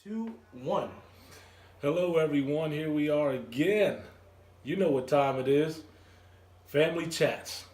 Two, one. Hello, everyone. Here we are again. You know what time it is. Family Chats,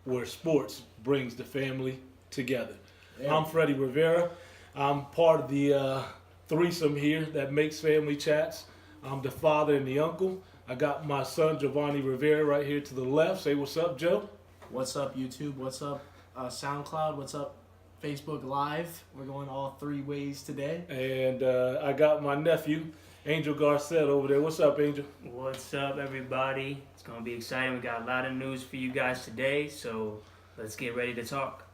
where sports brings the family together. There I'm we Freddie Rivera. I'm part of the threesome here that makes Family Chats. I'm the father and the uncle. I got my son Giovanni Rivera right here to the left. Say what's up, Joe. What's up, YouTube? What's up, SoundCloud? What's up, Facebook Live? We're going all three ways today. And I got my nephew, Angel Garcet, over there. What's up, Angel? What's up, everybody? It's going to be exciting. We got a lot of news for you guys today, so let's get ready to talk.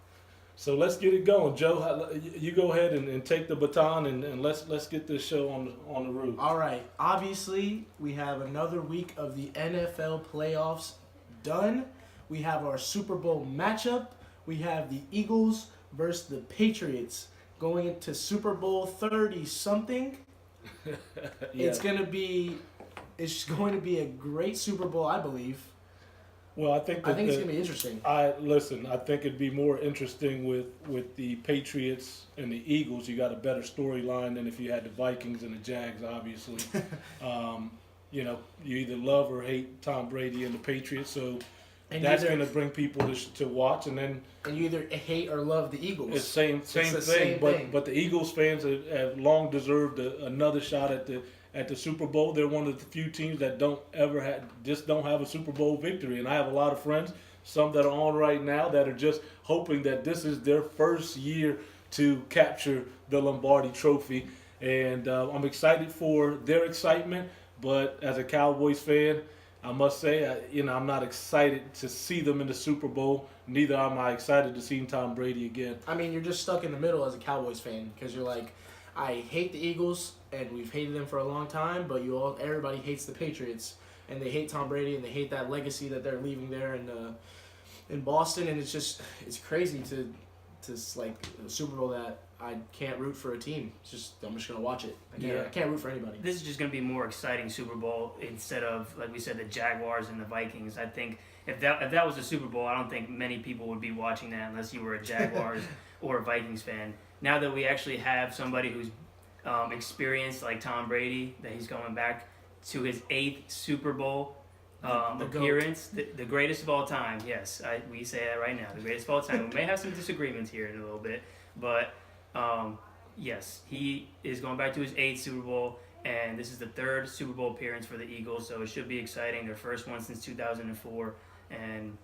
So let's get it going, Joe. You go ahead and take the baton and let's get this show on the road. All right. Obviously, we have another week of the NFL playoffs done. We have our Super Bowl matchup. We have the Eagles versus the Patriots going into Super Bowl 30 something. Yeah. It's going to be a great Super Bowl, I believe. Well, I think I think it's going to be interesting. I think it'd be more interesting with the Patriots and the Eagles. You got a better storyline than if you had the Vikings and the Jags. Obviously, you either love or hate Tom Brady and the Patriots. So And that's either- going to bring people to watch, and then And you either hate or love the Eagles. it's same the thing. same thing. But the Eagles fans have long deserved another shot at the Super Bowl. They're one of the few teams that don't have a Super Bowl victory. And I have a lot of friends, some that are on right now, that are just hoping that this is their first year to capture the Lombardi Trophy. And I'm excited for their excitement. But as a Cowboys fan, I must say, I'm not excited to see them in the Super Bowl. Neither am I excited to see Tom Brady again. I mean, you're just stuck in the middle as a Cowboys fan because you're like, I hate the Eagles and we've hated them for a long time, but everybody hates the Patriots and they hate Tom Brady and they hate that legacy that they're leaving there in Boston, and it's crazy to like a Super Bowl that I can't root for a team. I'm just gonna watch it. I can't root for anybody. This is just going to be a more exciting Super Bowl instead of, like we said, the Jaguars and the Vikings. I think if that was a Super Bowl, I don't think many people would be watching that unless you were a Jaguars or a Vikings fan. Now that we actually have somebody who's experienced like Tom Brady, that he's going back to his 8th Super Bowl The appearance, the greatest of all time. Yes, we say that right now, the greatest of all time. We may have some disagreements here in a little bit, but yes, he is going back to his 8th Super Bowl, and this is the 3rd Super Bowl appearance for the Eagles, so it should be exciting. Their first one since 2004, and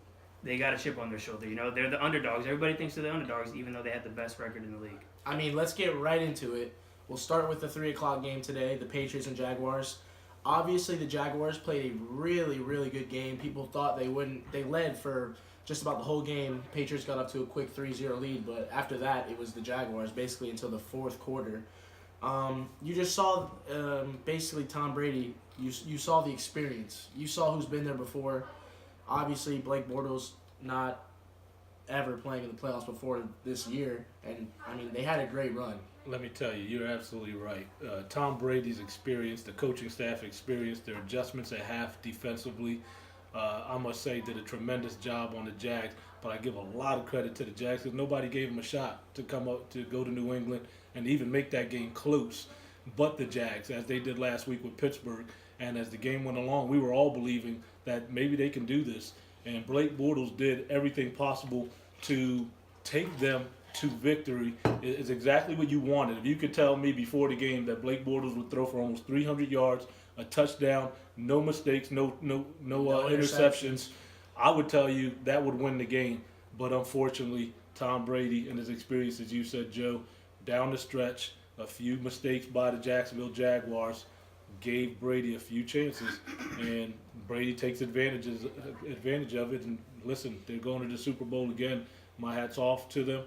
they got a chip on their shoulder. They're the underdogs. Everybody thinks they're the underdogs, even though they had the best record in the league. I mean, let's get right into it. We'll start with the 3 o'clock game today, the Patriots and Jaguars. Obviously, the Jaguars played a really, really good game. People thought they wouldn't. They led for just about the whole game. Patriots got up to a quick 3-0 lead, but after that, it was the Jaguars basically until the fourth quarter. You just saw basically Tom Brady. You saw the experience. You saw who's been there before. Obviously, Blake Bortles not ever playing in the playoffs before this year, and I mean they had a great run. Let me tell you, you're absolutely right. Tom Brady's experience, the coaching staff experience, their adjustments at half defensively, I must say, did a tremendous job on the Jags. But I give a lot of credit to the Jags because nobody gave them a shot to come up to go to New England and even make that game close. But the Jags, as they did last week with Pittsburgh, and as the game went along, we were all believing that maybe they can do this. And Blake Bortles did everything possible to take them to victory. Is exactly what you wanted. If you could tell me before the game that Blake Bortles would throw for almost 300 yards, a touchdown, no mistakes, no interceptions, I would tell you that would win the game. But unfortunately, Tom Brady and his experience, as you said, Joe, down the stretch, a few mistakes by the Jacksonville Jaguars gave Brady a few chances, and Brady takes advantage of it. And listen, they're going to the Super Bowl again. My hat's off to them.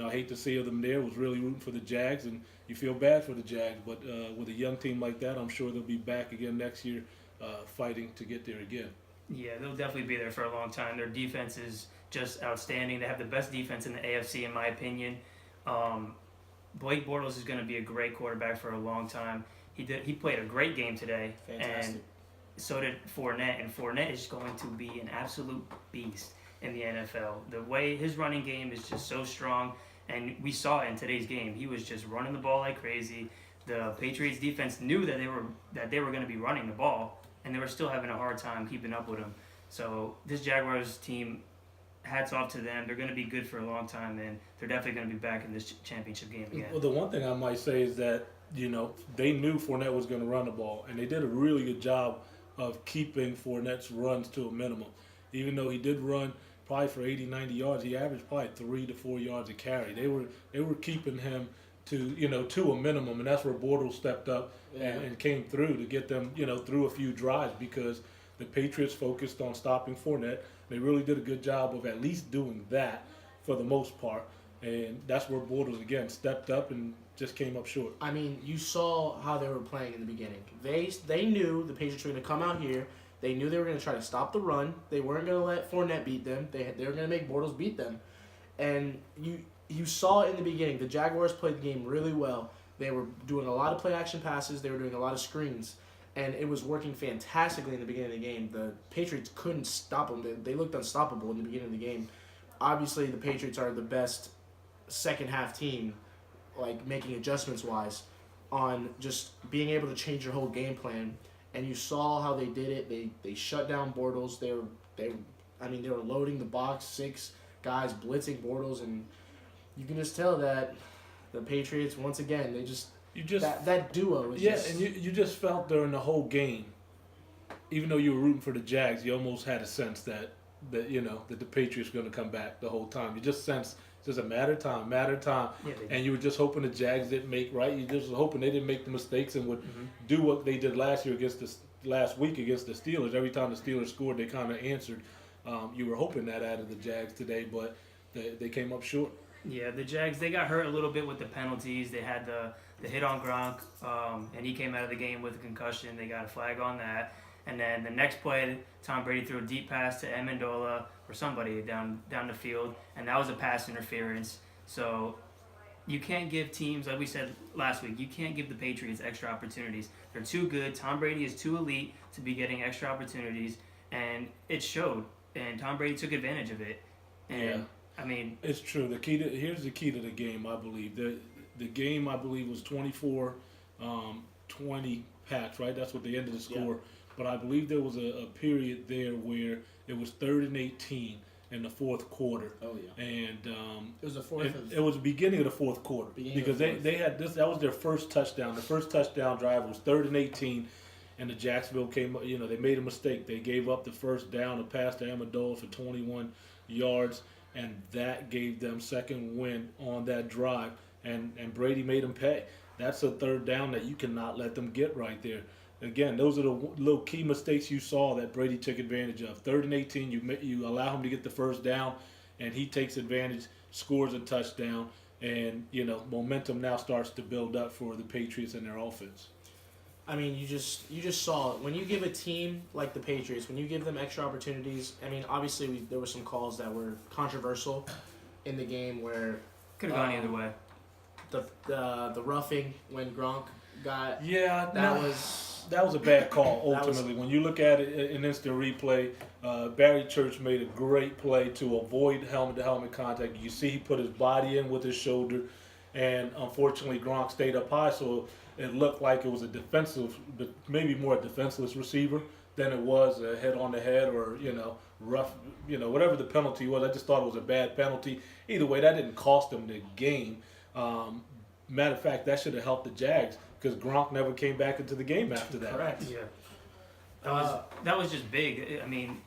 I hate to see them there. Was really rooting for the Jags, and you feel bad for the Jags. But with a young team like that, I'm sure they'll be back again next year, fighting to get there again. Yeah, they'll definitely be there for a long time. Their defense is just outstanding. They have the best defense in the AFC, in my opinion. Blake Bortles is going to be a great quarterback for a long time. He played a great game today, Fantastic. and so did Fournette. And Fournette is going to be an absolute beast in the NFL. The way his running game is just so strong. And we saw it in today's game. He was just running the ball like crazy. The Patriots defense knew that they were going to be running the ball, and they were still having a hard time keeping up with him. So this Jaguars team, hats off to them. They're going to be good for a long time, and they're definitely going to be back in this championship game again. Well, the one thing I might say is that, they knew Fournette was going to run the ball, and they did a really good job of keeping Fournette's runs to a minimum. Even though he did run probably for 80, 90 yards, he averaged probably 3 to 4 yards a carry. They were keeping him to a minimum, and that's where Bortles stepped up and came through to get them, through a few drives, because the Patriots focused on stopping Fournette. They really did a good job of at least doing that for the most part, and that's where Bortles again stepped up and just came up short. I mean, you saw how they were playing in the beginning. They knew the Patriots were going to come out here. They knew they were going to try to stop the run. They weren't going to let Fournette beat them. They were going to make Bortles beat them. And you saw it in the beginning. The Jaguars played the game really well. They were doing a lot of play-action passes. They were doing a lot of screens. And it was working fantastically in the beginning of the game. The Patriots couldn't stop them. They looked unstoppable in the beginning of the game. Obviously, the Patriots are the best second-half team, like making adjustments-wise, on just being able to change your whole game plan. And you saw how they did it. They shut down Bortles. They were loading the box, 6 guys blitzing Bortles, and you can just tell that the Patriots, once again, that duo is and you just felt during the whole game, even though you were rooting for the Jags, you almost had a sense that the Patriots were going to come back the whole time. You just sensed it's just a matter of time. Yeah, And you were just hoping the Jags didn't make right. You just were hoping they didn't make the mistakes and would do what they did last week against the Steelers. Every time the Steelers scored, they kind of answered. You were hoping that out of the Jags today, but they came up short. Yeah, the Jags, they got hurt a little bit with the penalties. They had the hit on Gronk, and he came out of the game with a concussion. They got a flag on that. And then the next play, Tom Brady threw a deep pass to Amendola or somebody down the field, and that was a pass interference. So you can't give teams, like we said last week, you can't give the Patriots extra opportunities. They're too good. Tom Brady is too elite to be getting extra opportunities, and it showed. And Tom Brady took advantage of it. And I mean, it's true. Here's the key to the game, I believe. The game, I believe, was 24-20 Pats, right? That's what the end of the score. Yeah. But I believe there was a period there where it was 3rd and 18 in the fourth quarter. Oh yeah. And it was the fourth. It was the beginning of the fourth quarter because they had this. That was their first touchdown. The first touchdown drive was 3rd and 18. And the Jacksonville came, they made a mistake. They gave up the first down, a pass to Amendola for 21 yards, and that gave them second win on that drive. And Brady made them pay. That's a 3rd down that you cannot let them get right there. Again, those are the little key mistakes you saw that Brady took advantage of. 3rd and 18, you allow him to get the first down, and he takes advantage, scores a touchdown, and momentum now starts to build up for the Patriots and their offense. I mean, you just saw it. When you give a team like the Patriots, when you give them extra opportunities, I mean, obviously there were some calls that were controversial in the game where could have gone either way. The roughing when Gronk got that was a bad call ultimately. When you look at it in instant replay, Barry Church made a great play to avoid helmet-to-helmet contact. You see he put his body in with his shoulder, and unfortunately Gronk stayed up high, so it looked like it was a defensive, but maybe more a defenseless receiver than it was a head on the head or, rough, whatever the penalty was. I just thought it was a bad penalty. Either way, that didn't cost them the game. Matter of fact, that should have helped the Jags because Gronk never came back into the game after that. Correct. Yeah. That was just big. I mean,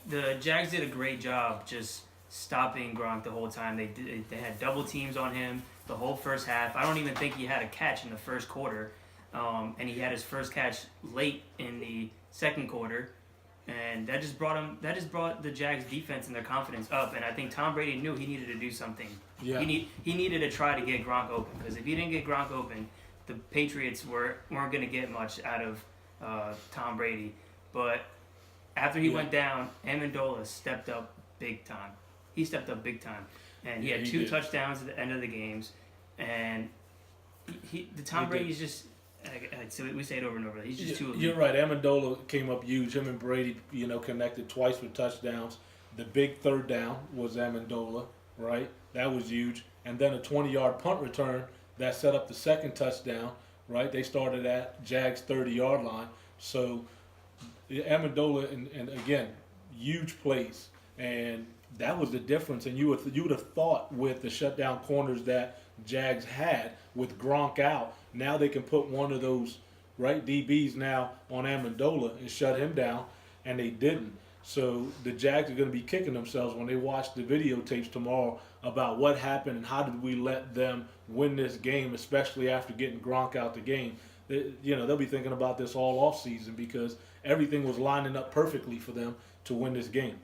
the Jags did a great job just stopping Gronk the whole time. They had double teams on him the whole first half. I don't even think he had a catch in the first quarter, and he had his first catch late in the second quarter, and that just brought the Jags defense and their confidence up. And I think Tom Brady knew he needed to do something. Yeah. He needed to try to get Gronk open, because if he didn't get Gronk open, the Patriots weren't going to get much out of Tom Brady. But after he went down, Amendola stepped up big time. He stepped up big time. And he had 2 touchdowns at the end of the games. And Tom Brady's just, so we say it over and over, he's just too elite. You're right. Amendola came up huge. Him and Brady, connected twice with touchdowns. The big 3rd down was Amendola. right? That was huge. And then a 20-yard punt return that set up the second touchdown, right? They started at Jags 30-yard line. So Amendola, and again, huge plays. And that was the difference. And you would have thought with the shutdown corners that Jags had with Gronk out, now they can put one of those right DBs now on Amendola and shut him down, and they didn't. So the Jags are going to be kicking themselves when they watch the videotapes tomorrow about what happened and how did we let them win this game, especially after getting Gronk out the game. They'll be thinking about this all off season because everything was lining up perfectly for them to win this game.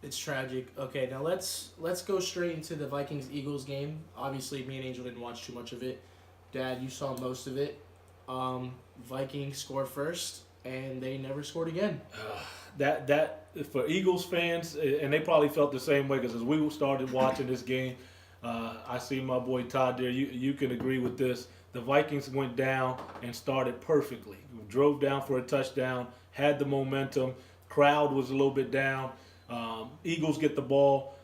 It's tragic. Okay, now let's go straight into the Vikings-Eagles game. Obviously, me and Angel didn't watch too much of it. Dad, you saw most of it. Vikings scored first, and they never scored again. That for Eagles fans, and they probably felt the same way because as we started watching this game, I see my boy Todd there. You can agree with this. The Vikings went down and started perfectly. Drove down for a touchdown, had the momentum. Crowd was a little bit down. Eagles get the ball,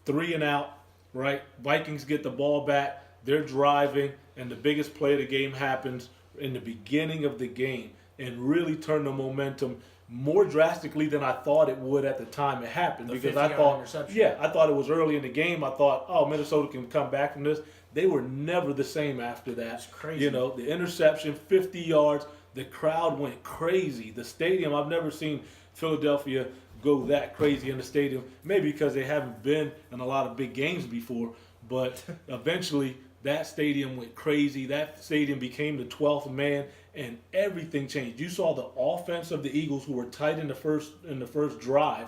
3 and out, right? Vikings get the ball back. They're driving, and the biggest play of the game happens in the beginning of the game and really turned the momentum more drastically than I thought it would at the time it happened. Because I thought, I thought it was early in the game. I thought, oh, Minnesota can come back from this. They were never the same after that. It's crazy. The interception, 50 yards. The crowd went crazy. The stadium, I've never seen Philadelphia go that crazy in the stadium. Maybe because they haven't been in a lot of big games before. But eventually, that stadium went crazy. That stadium became the 12th man, and everything changed. You saw the offense of the Eagles, who were tight in the first drive.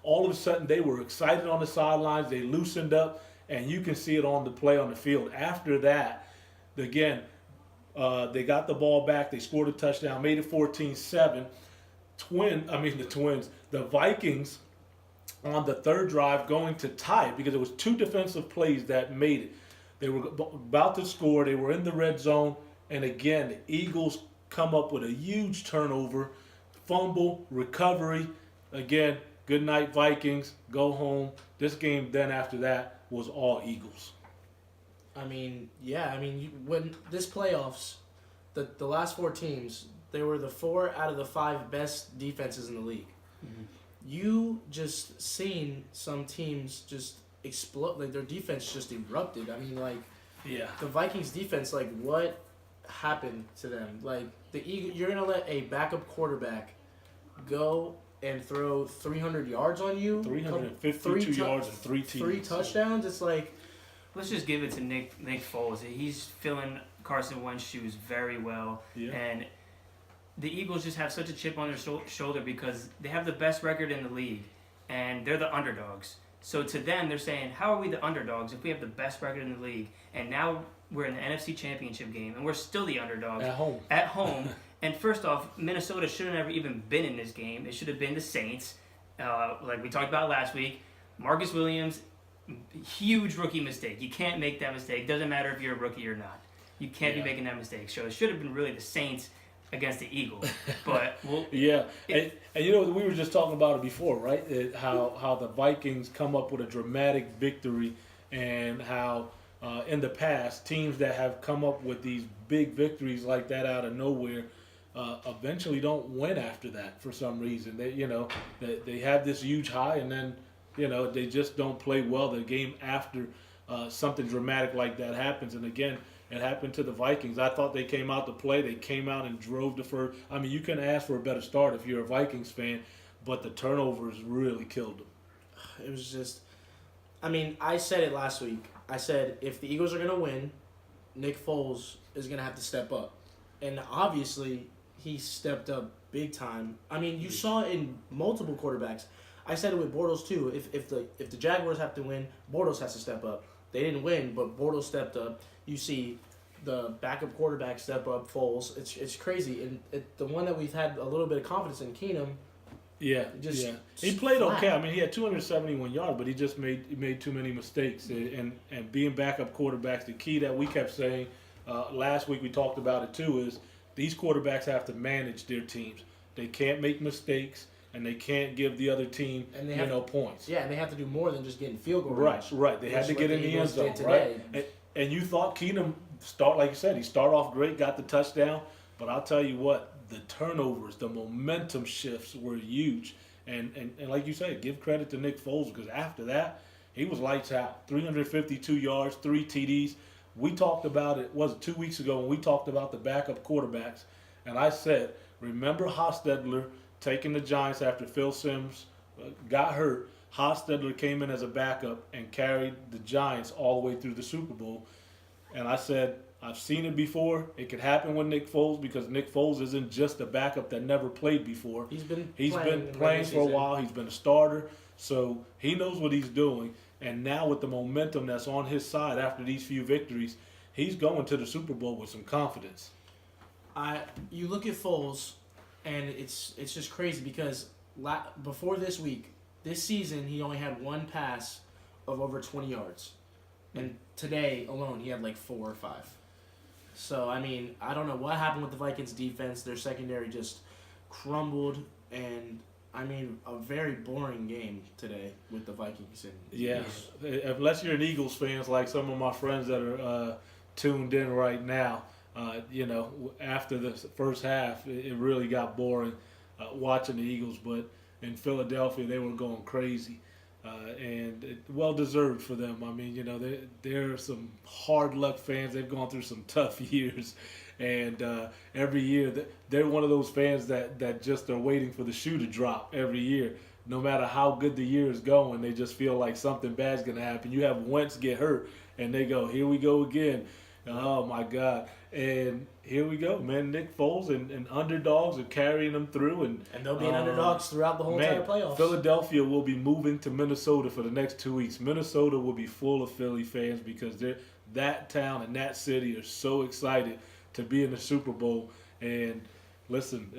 All of a sudden, they were excited on the sidelines. They loosened up, and you can see it on the play on the field. After that, again, they got the ball back. They scored a touchdown, made it 14-7. The Vikings on the third drive going to tie it because it was 2 defensive plays that made it. They were about to score. They were in the red zone. And again, the Eagles come up with a huge turnover, fumble, recovery. Again, good night, Vikings. Go home. This game then after that was all Eagles. When this playoffs, the last 4 teams, they were the 4 out of the 5 best defenses in the league. Mm-hmm. You just seen some teams just explode, like their defense just erupted. The Vikings defense, what happened to them? You're gonna let a backup quarterback go and throw 300 yards on you, 352 yards and 3 TDs. 3 touchdowns. It's like, let's just give it to Nick Foles. He's filling Carson Wentz's shoes very well, and the Eagles just have such a chip on their shoulder because they have the best record in the league, and they're the underdogs. So to them, they're saying, how are we the underdogs if we have the best record in the league? And now we're in the NFC Championship game, and we're still the underdogs. At home. And first off, Minnesota should have never even been in this game. It should have been the Saints. Like we talked about last week, Marcus Williams, huge rookie mistake. You can't make that mistake. Doesn't matter if you're a rookie or not. You can't be making that mistake. So it should have been really the Saints against the Eagles. But and we were just talking about it before, right? How the Vikings come up with a dramatic victory, and how in the past teams that have come up with these big victories like that out of nowhere eventually don't win after that for some reason. They have this huge high, and then they just don't play well the game after something dramatic like that happens. And again, it happened to the Vikings. I thought they came out to play. They came out and drove the first. You can ask for a better start if you're a Vikings fan, but the turnovers really killed them. It was just, I said it last week. I said if the Eagles are going to win, Nick Foles is going to have to step up. And obviously, he stepped up big time. You saw it in multiple quarterbacks. I said it with Bortles too. If the Jaguars have to win, Bortles has to step up. They didn't win, but Bortles stepped up. You see the backup quarterback step up, Foles. It's crazy. And the one that we've had a little bit of confidence in, Keenum. He played flat. Okay. He had 271 yards, but he just made too many mistakes. And being backup quarterbacks, the key that we kept saying last week, we talked about it too, is these quarterbacks have to manage their teams. They can't make mistakes. and they can't give the other team And they have points. Yeah, and they have to do more than just getting field goal Right, range. right. They had to get in the end zone, right? And you thought Keenum like you said, he started off great, got the touchdown, but I'll tell you what, the turnovers, the momentum shifts were huge. And like you said, give credit to Nick Foles, because after that, he was lights out. 352 yards, 3 TDs. We talked about it, was it 2 weeks ago, when we talked about the backup quarterbacks, and I said, remember Hostetler taking the Giants after Phil Simms got hurt. Hostetler came in as a backup and carried the Giants all the way through the Super Bowl. And I said, I've seen it before. It could happen with Nick Foles, because Nick Foles isn't just a backup that never played before. He's been playing for a while. He's been a starter. So he knows what he's doing. And now with the momentum that's on his side after these few victories, he's going to the Super Bowl with some confidence. You look at Foles, and it's just crazy because before this season, he only had one pass of over 20 yards. And today alone, he had like 4 or 5. So, I mean, I don't know what happened with the Vikings defense. Their secondary just crumbled, and I mean, a very boring game today with the Vikings. Yes, unless you're an Eagles fans, like some of my friends that are tuned in right now, after the first half, it really got boring watching the Eagles. But in Philadelphia, they were going crazy. And well deserved for them. I mean, they're some hard luck fans. They've gone through some tough years, and every year they're one of those fans that just are waiting for the shoe to drop every year. No matter how good the year is going, they just feel like something bad's gonna happen. You have Wentz get hurt, and they go, "Here we go again." Oh my God! And here we go, man. Nick Foles and underdogs are carrying them through, and they'll be underdogs throughout the whole entire playoffs. Philadelphia will be moving to Minnesota for the next 2 weeks. Minnesota will be full of Philly fans, because that town and that city are so excited to be in the Super Bowl. And listen,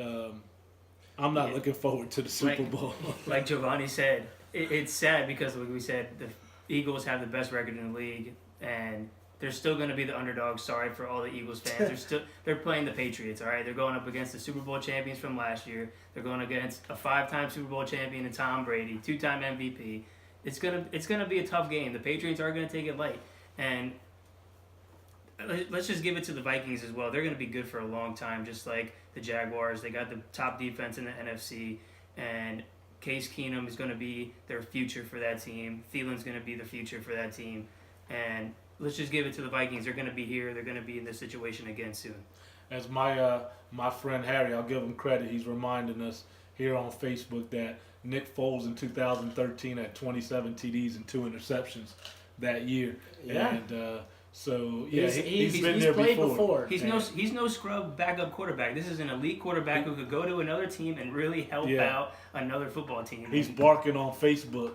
I'm not looking forward to the Super Bowl. Like Giovanni said, it's sad because, like we said, the Eagles have the best record in the league, and they're still going to be the underdogs. Sorry for all the Eagles fans. They're playing the Patriots, all right? They're going up against the Super Bowl champions from last year. They're going against a 5-time Super Bowl champion in Tom Brady, 2-time MVP. It's gonna be a tough game. The Patriots are going to take it light. And let's just give it to the Vikings as well. They're going to be good for a long time, just like the Jaguars. They got the top defense in the NFC, and Case Keenum is going to be their future for that team. Thielen's going to be the future for that team. And let's just give it to the Vikings. They're going to be here. They're going to be in this situation again soon. As my friend Harry, I'll give him credit. He's reminding us here on Facebook that Nick Foles in 2013 had 27 TDs and 2 interceptions that year. Yeah. And he's been there played before. He's no scrub backup quarterback. This is an elite quarterback who could go to another team and really help out another football team. He's barking on Facebook.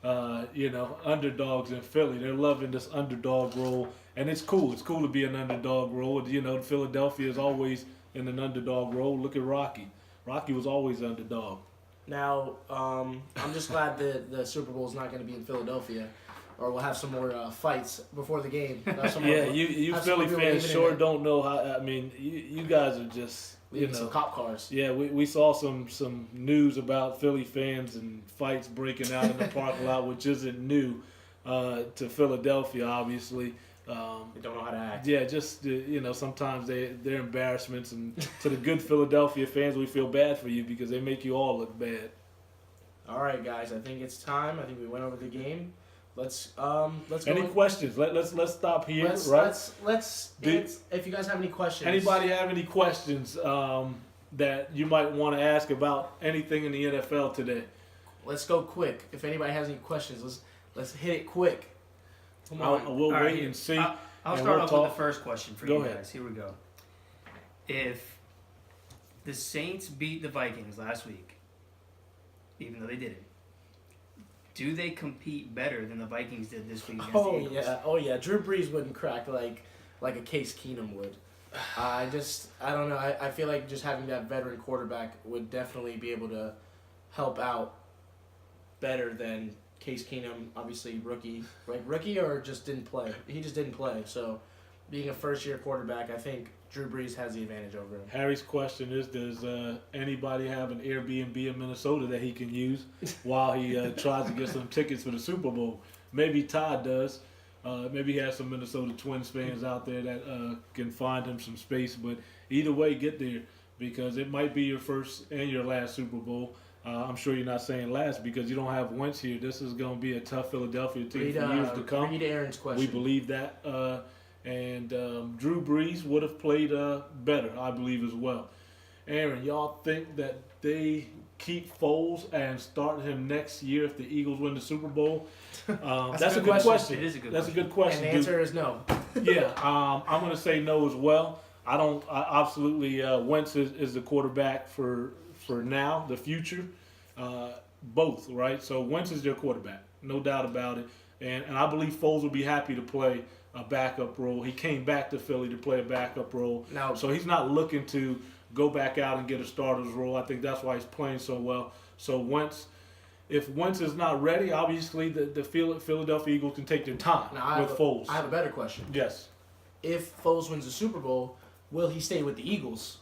Underdogs in Philly, they're loving this underdog role, and it's cool. It's cool to be an underdog role. Philadelphia is always in an underdog role. Look at Rocky. Rocky was always underdog. Now, I'm just glad that the Super Bowl is not going to be in Philadelphia, or we'll have some more fights before the game. You Philly fans sure don't know how. I mean, you guys are just some cop cars. Yeah, we saw some news about Philly fans and fights breaking out in the parking lot, which isn't new to Philadelphia, obviously. They don't know how to act. Yeah, just sometimes they're embarrassments, and to the good Philadelphia fans, we feel bad for you because they make you all look bad. All right, guys, I think it's time. I think we went over the game. Let's go. Any questions? Let's stop here. Let's if you guys have any questions. Anybody have any questions that you might want to ask about anything in the NFL today? Let's go quick. If anybody has any questions, let's hit it quick. Come on. We'll wait and see. I'll start off with the first question for you ahead. guys. Here we go. If the Saints beat the Vikings last week, even though they didn't, do they compete better than the Vikings did this week against the Eagles? Oh yeah. Drew Brees wouldn't crack like a Case Keenum would. I don't know. I feel like just having that veteran quarterback would definitely be able to help out better than Case Keenum. Obviously rookie or just didn't play. He just didn't play. So being a first-year quarterback, I think Drew Brees has the advantage over him. Harry's question is, does anybody have an Airbnb in Minnesota that he can use while he tries to get some tickets for the Super Bowl? Maybe Todd does. Maybe he has some Minnesota Twins fans out there that can find him some space. But either way, get there because it might be your first and your last Super Bowl. I'm sure you're not saying last because you don't have Wentz here. This is going to be a tough Philadelphia team for years to come. Read Aaron's question. We believe that. And Drew Brees would have played better, I believe, as well. Aaron, y'all think that they keep Foles and start him next year if the Eagles win the Super Bowl? That's a good question. It is a good That's question. a good question. And the answer is no. Yeah, I'm going to say no as well. Absolutely, Wentz is the quarterback for now, the future, both, right? So Wentz is their quarterback, no doubt about it. And I believe Foles will be happy to play a backup role. He came back to Philly to play a backup role. Now, So he's not looking to go back out and get a starter's role. I think that's why he's playing so well. So if Wentz is not ready, obviously the Philadelphia Eagles can take their time with Foles. I have a better question. Yes. If Foles wins the Super Bowl, will he stay with the Eagles?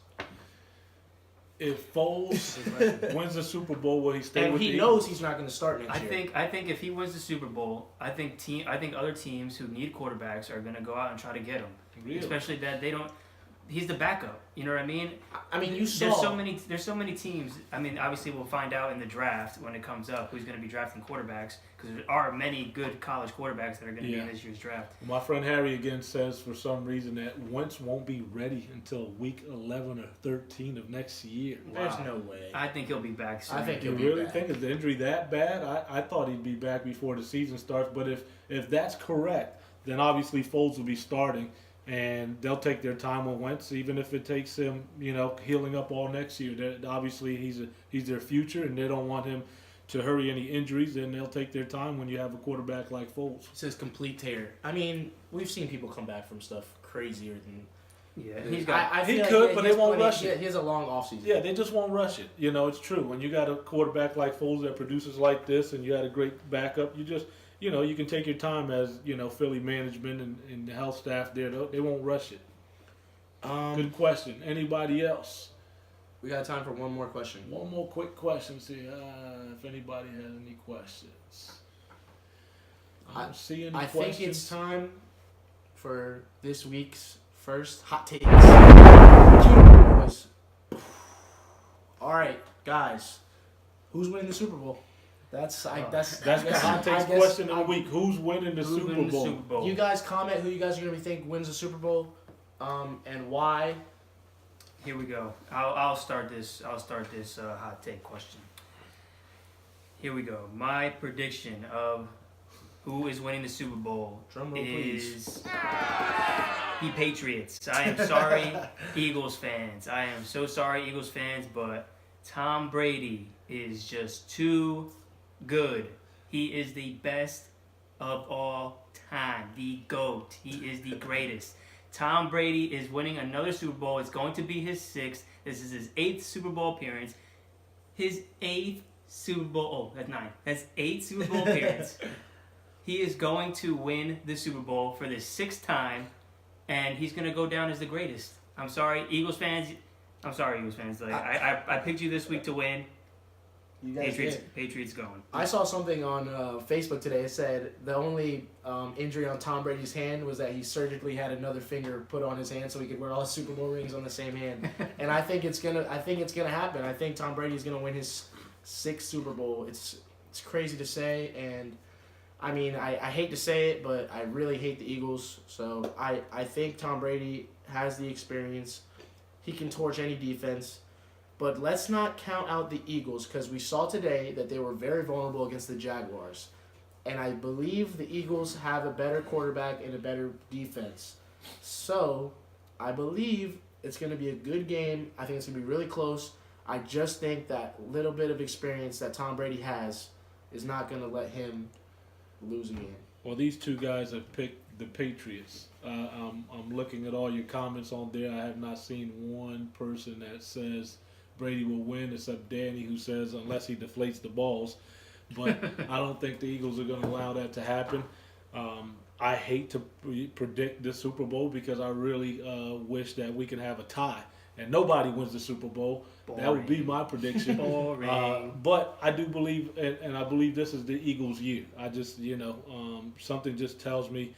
If Foles wins the Super Bowl, will he stay And with the he Eagles? knows he's not going to start next year. I think if he wins the Super Bowl, I think other teams who need quarterbacks are going to go out and try to get him. Really? Especially that they don't. He's the backup. You know what I mean? I mean, you saw. There's so many teams. I mean, obviously we'll find out in the draft when it comes up who's going to be drafting quarterbacks because there are many good college quarterbacks that are going to be in this year's draft. My friend Harry again says for some reason that Wentz won't be ready until week 11 or 13 of next year. There's no way. I think he'll be back soon. I think You he'll be really back. think is the injury that bad? I thought he'd be back before the season starts. But if that's correct, then obviously Foles will be starting. And they'll take their time with Wentz, even if it takes him, healing up all next year. Obviously, he's their future, and they don't want him to hurry any injuries. And they'll take their time when you have a quarterback like Foles. It says complete tear. I mean, we've seen people come back from stuff crazier than. Yeah, he's got. I feel He like could, he but has they won't plenty- rush it. He has a long offseason. Yeah, they just won't rush it. It's true. When you got a quarterback like Foles that produces like this, and you had a great backup, you just. You can take your time as Philly management and the health staff there. They won't rush it. Good question. Anybody else? We got time for one more question. One more quick question. See if anybody has any questions. I don't see any questions. I think it's time for this week's first hot takes. All right, guys, who's winning the Super Bowl? That's the hot takes question of the week. Who's winning the Super Bowl? You guys comment who you guys are gonna think wins the Super Bowl, and why. Here we go. I'll start this. Hot take question. Here we go. My prediction of who is winning the Super Bowl Drum roll, please. is the Patriots. I am sorry, Eagles fans. I am so sorry, Eagles fans, but Tom Brady is just too good. He is the best of all time. The GOAT. He is the greatest. Tom Brady is winning another Super Bowl. It's going to be his 6th. This is his 8th Super Bowl appearance. His 8th Super Bowl. Oh, that's 9. That's 8 Super Bowl appearance. He is going to win the Super Bowl for the 6th time, and he's going to go down as the greatest. I'm sorry, Eagles fans. Like I picked you this week to win. You guys Patriots going. I saw something on Facebook today. It said the only injury on Tom Brady's hand was that he surgically had another finger put on his hand so he could wear all his Super Bowl rings on the same hand. And I think it's gonna happen. I think Tom Brady's gonna win his 6th Super Bowl. It's crazy to say, and I mean I hate to say it, but I really hate the Eagles. So I think Tom Brady has the experience. He can torch any defense. But let's not count out the Eagles because we saw today that they were very vulnerable against the Jaguars. And I believe the Eagles have a better quarterback and a better defense. So I believe it's going to be a good game. I think it's going to be really close. I just think that little bit of experience that Tom Brady has is not going to let him lose again. Well, these two guys have picked the Patriots. I'm looking at all your comments on there. I have not seen one person that says Brady will win, except Danny, who says unless he deflates the balls. But I don't think the Eagles are going to allow that to happen. I hate to predict the Super Bowl because I really wish that we could have a tie and nobody wins the Super Bowl. Boring. That would be my prediction. Boring. But I do believe, and I believe this is the Eagles' year. I just, something just tells me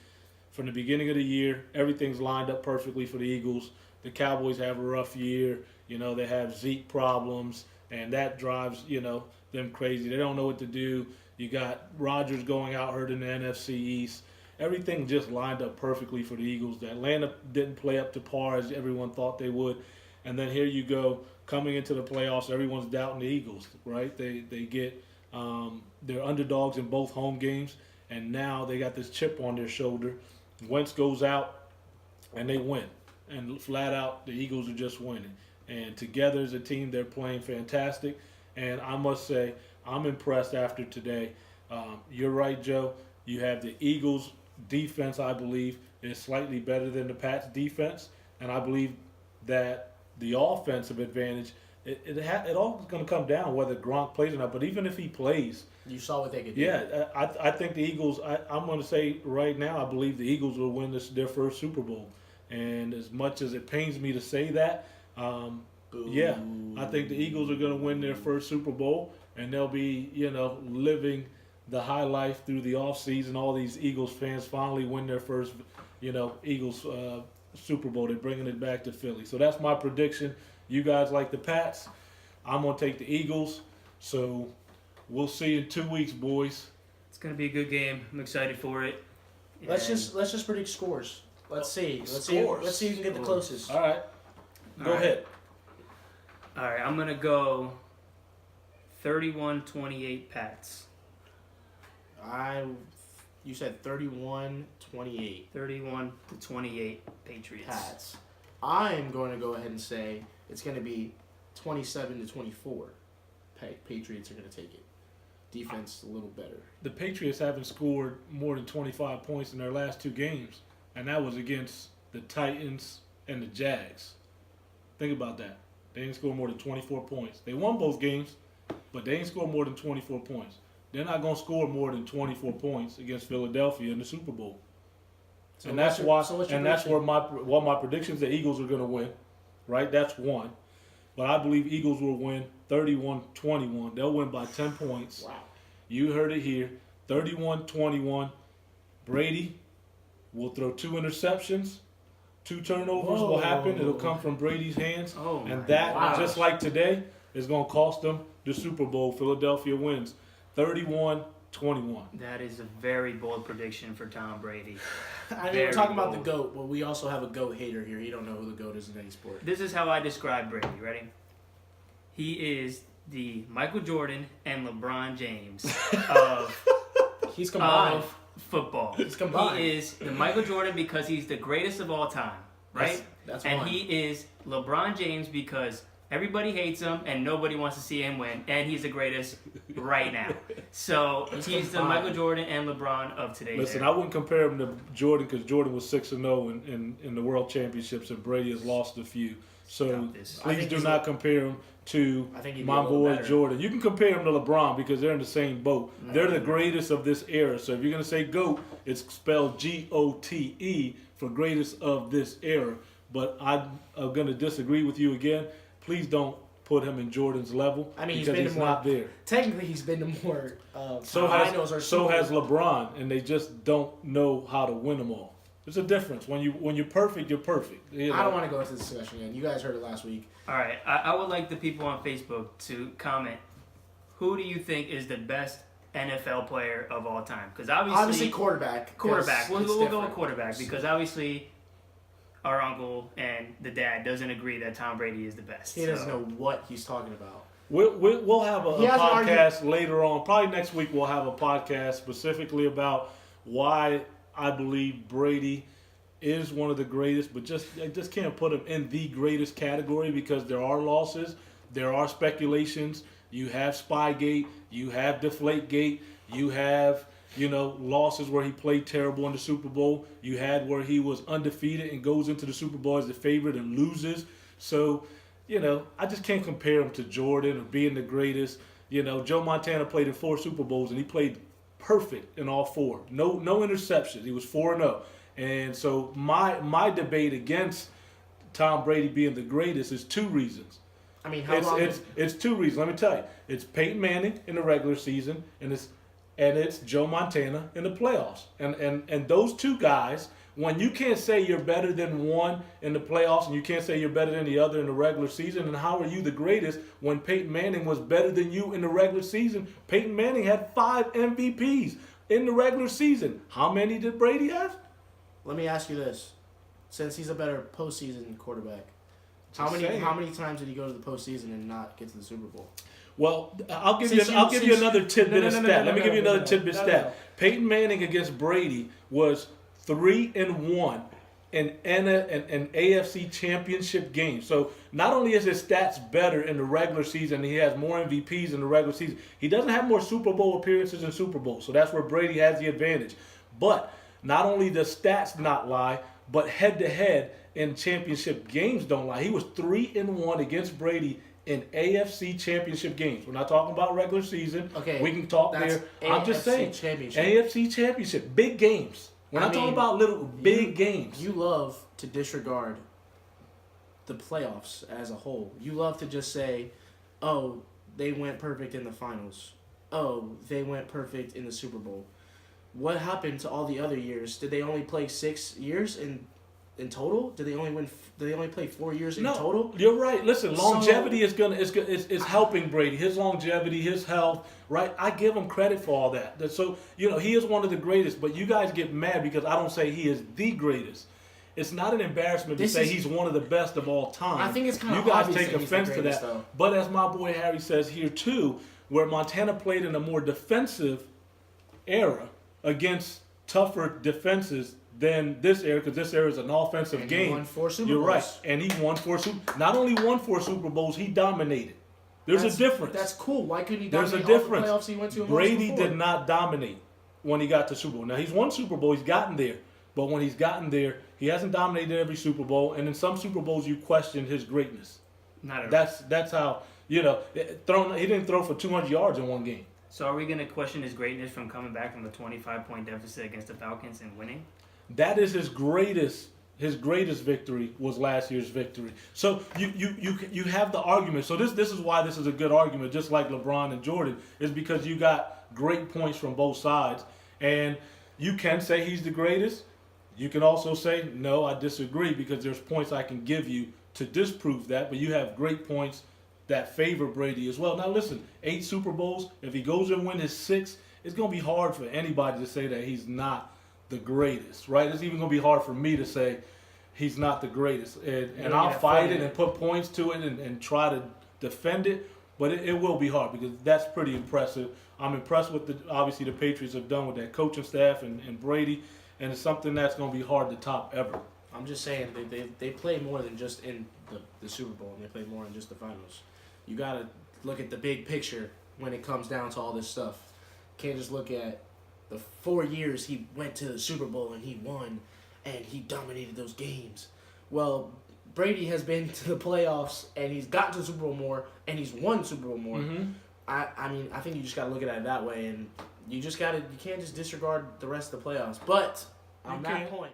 from the beginning of the year, everything's lined up perfectly for the Eagles. The Cowboys have a rough year. They have Zeke problems, and that drives, them crazy. They don't know what to do. You got Rodgers going out hurt in the NFC East. Everything just lined up perfectly for the Eagles. The Atlanta didn't play up to par as everyone thought they would. And then here you go, coming into the playoffs, everyone's doubting the Eagles, right? They get they're underdogs in both home games, and now they got this chip on their shoulder. Wentz goes out, and they win. And flat out, the Eagles are just winning. And together as a team, they're playing fantastic. And I must say, I'm impressed after today. You're right, Joe. You have the Eagles' defense, I believe, is slightly better than the Pats' defense. And I believe that the offensive advantage, it all is going to come down whether Gronk plays or not. But even if he plays, you saw what they could do. Yeah, I think the Eagles, I'm going to say right now, I believe the Eagles will win their first Super Bowl. And as much as it pains me to say that, yeah, I think the Eagles are going to win their first Super Bowl. And they'll be, living the high life through the offseason. All these Eagles fans finally win their first, Eagles Super Bowl. They're bringing it back to Philly. So that's my prediction. You guys like the Pats. I'm going to take the Eagles. So we'll see you in 2 weeks, boys. It's going to be a good game. I'm excited for it. Let's just predict scores. Let's see. Let's see who can get the closest. All right. Go ahead. All right, I'm going to go 31-28 Pats. You said 31-28. 31-28 Patriots. Pats. I'm going to go ahead and say it's going to be 27-24. Patriots are going to take it. Defense a little better. The Patriots haven't scored more than 25 points in their last 2 games, and that was against the Titans and the Jags. Think about that. They didn't score more than 24 points. They won both games, but they didn't score more than 24 points. They're not going to score more than 24 points against Philadelphia in the Super Bowl. So and that's why. And that's where my predictions: the Eagles are going to win, right? That's one. But I believe Eagles will win 31-21. They'll win by 10 points. Wow. You heard it here. 31-21. Brady will throw 2 interceptions. 2 turnovers will happen. It'll come from Brady's hands. And that, just like today, is going to cost them the Super Bowl. Philadelphia wins 31-21. That is a very bold prediction for Tom Brady. I mean, we're talking about the GOAT, but we also have a GOAT hater here. You don't know who the GOAT is in any sport. This is how I describe Brady. Ready? He is the Michael Jordan and LeBron James of He's combined. Of football. He's combined. He is the Michael Jordan because he's the greatest of all time, right? That's and one. he is LeBron James because everybody hates him and nobody wants to see him win, and he's the greatest right now. So he's the Michael Jordan and LeBron of today's Listen, era. I wouldn't compare him to Jordan because Jordan was 6-0 in the World Championships, and Brady has lost a few. So please do not compare him to my boy Jordan. You can compare him to LeBron because they're in the same boat. No. They're the greatest of this era. So if you're going to say GOAT, it's spelled GOTE for greatest of this era. But I'm going to disagree with you again. Please don't put him in Jordan's level. I mean, he's not there. Technically, he's been to more so has LeBron, and they just don't know how to win them all. There's a difference. When you're perfect, you're perfect. You know? I don't want to go into this discussion again. You guys heard it last week. All right. I would like the people on Facebook to comment. Who do you think is the best NFL player of all time? Because obviously quarterback. Quarterback. We'll go with quarterback because obviously our uncle and the dad doesn't agree that Tom Brady is the best. He doesn't know what he's talking about. We'll have a podcast later on. Probably next week we'll have a podcast specifically about why I believe Brady is one of the greatest, but I just can't put him in the greatest category because there are losses, there are speculations. You have Spygate, you have Deflategate, you have losses where he played terrible in the Super Bowl. You had where he was undefeated and goes into the Super Bowl as the favorite and loses. So, I just can't compare him to Jordan or being the greatest. Joe Montana played in 4 Super Bowls and he played perfect in all 4. No interceptions. He was 4-0. And so my debate against Tom Brady being the greatest is 2 reasons. I mean, how long? It's 2 reasons. Let me tell you. It's Peyton Manning in the regular season, and it's Joe Montana in the playoffs. And those 2 guys, when you can't say you're better than one in the playoffs and you can't say you're better than the other in the regular season, and how are you the greatest when Peyton Manning was better than you in the regular season? Peyton Manning had 5 MVPs in the regular season. How many did Brady have? Let me ask you this: since he's a better postseason quarterback, how Just many saying. times did he go to the postseason and not get to the Super Bowl? Well, I'll give you another tidbit of stat. Let me give you another tidbit stat. Peyton Manning against Brady was 3-1 in an AFC championship game. So not only is his stats better in the regular season, he has more MVPs in the regular season. He doesn't have more Super Bowl appearances in Super Bowl. So that's where Brady has the advantage. But not only the stats not lie, but head-to-head in championship games don't lie. He was 3-1 against Brady in AFC championship games. We're not talking about regular season. Okay, We can talk that's there. I'm just saying. Championship. AFC championship. Big games. We're not talking about little big games. You love to disregard the playoffs as a whole. You love to just say, oh, they went perfect in the finals. Oh, they went perfect in the Super Bowl. What happened to all the other years? Did they only play 6 years in total? Did they only play 4 years in total? You're right. Listen, longevity is helping Brady. His longevity, his health, right? I give him credit for all that. So, he is one of the greatest, but you guys get mad because I don't say he is the greatest. It's not an embarrassment to say he's one of the best of all time. I think it's kind of you guys obvious take that he's the offense to greatest, that. though. But as my boy Harry says here too, where Montana played in a more defensive era against tougher defenses than this era, because this era is an offensive game. He won 4 Super Bowls. You're right, and he won 4 not only won 4 Super Bowls, he dominated. There's a difference. That's cool. Why couldn't he There's dominate a all difference. the playoffs he went to? Brady did not dominate when he got to Super Bowl. Now he's won Super Bowl, he's gotten there, but when he's gotten there, he hasn't dominated every Super Bowl, and in some Super Bowls you question his greatness. Not at all. That's how he didn't throw for 200 yards in one game. So are we going to question his greatness from coming back from a 25-point deficit against the Falcons and winning? That is his greatest victory was last year's victory. So you have the argument. So this is why this is a good argument, just like LeBron and Jordan, is because you got great points from both sides. And you can say he's the greatest. You can also say, no, I disagree, because there's points I can give you to disprove that. But you have great points that favor Brady as well. Now listen, 8 Super Bowls, if he goes and wins his 6th, it's going to be hard for anybody to say that he's not the greatest, right? It's even going to be hard for me to say he's not the greatest. And I'll fight it and put points to it and try to defend it, but it will be hard because that's pretty impressive. I'm impressed with obviously the Patriots have done with that coaching staff and Brady, and it's something that's going to be hard to top ever. I'm just saying they play more than just in the Super Bowl, and they play more than just the finals. You got to look at the big picture when it comes down to all this stuff. Can't just look at the 4 years he went to the Super Bowl and he won and he dominated those games. Well, Brady has been to the playoffs and he's gotten to the Super Bowl more and he's won Super Bowl more. Mm-hmm. I mean, I think you just got to look at it that way, and you can't just disregard the rest of the playoffs. But on that point.